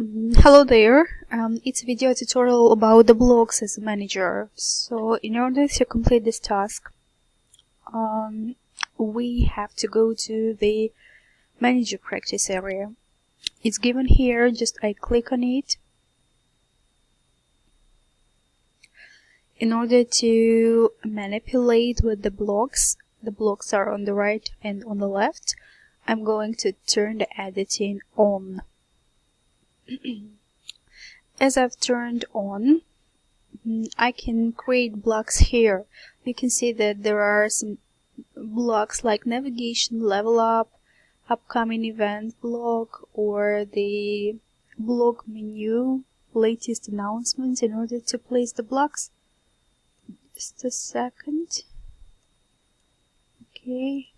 Hello there, it's a video tutorial about the blocks as a manager. So in order to complete this task, we have to go to the manager practice area. It's given here, just I click on it. In order to manipulate with the blocks are on the right and on the left. I'm going to turn the editing on. As I've turned on, I can create blocks here. You can see that there are some blocks like navigation, level up, upcoming event block, or the block menu, latest announcements. In order to place the blocks, just a second. Okay.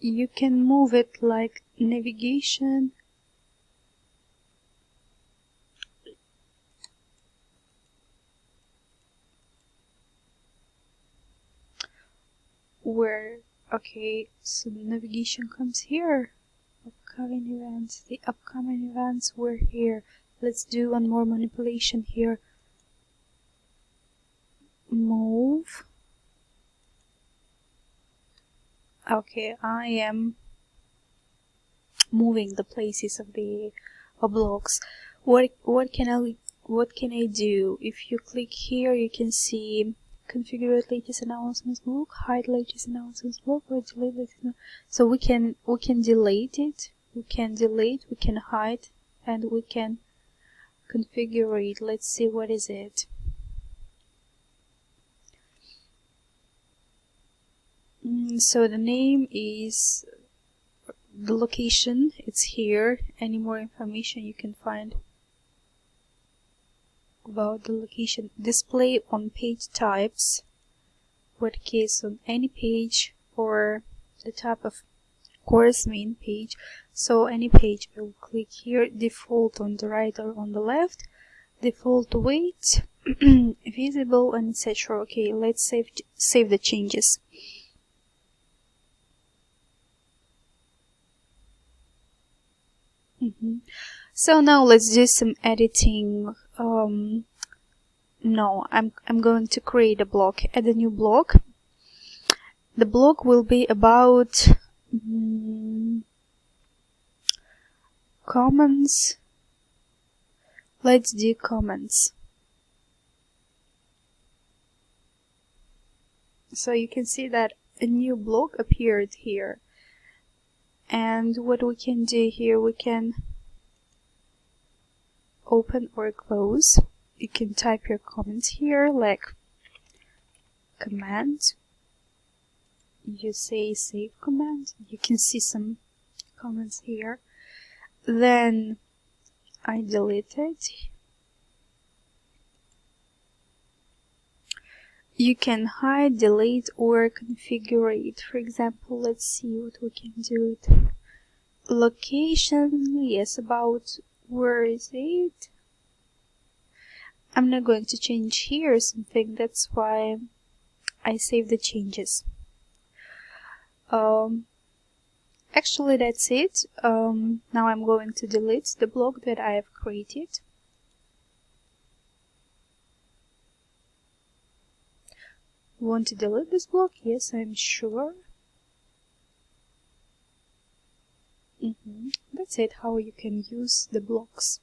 You can move it like navigation. Okay, so the navigation comes here. Upcoming events. The upcoming events were here. Let's do one more manipulation here. Move. Okay, I am moving the places of the blocks. What can I do? If you click here, you can see configure latest announcements block, hide latest announcements block, or delete latest. So we can delete it. We can hide, and we can configure it. Let's see, what is it? So the name is the location, it's here. Any more information you can find about the location. Display on page types, what case on any page or the type of course main page. So any page, I will click here. Default on the right or on the left. Default weight, visible, and etc. Okay, let's save the changes. So now let's do some editing. No, I'm going to create a block. Add a new block. The block will be about comments. Let's do comments. So you can see that a new block appeared here. And what we can do here, we can open or close. You can type your comments here, like command. You say save command. You can see some comments here. Then I delete it. You can hide, delete, or configure it. For example, let's see what we can do it. Location, yes, about where is it? I'm not going to change here something, that's why I save the changes. Actually that's it. Now I'm going to delete the block that I have created. Want to delete this block? Yes, I'm sure. That's it, how you can use the blocks.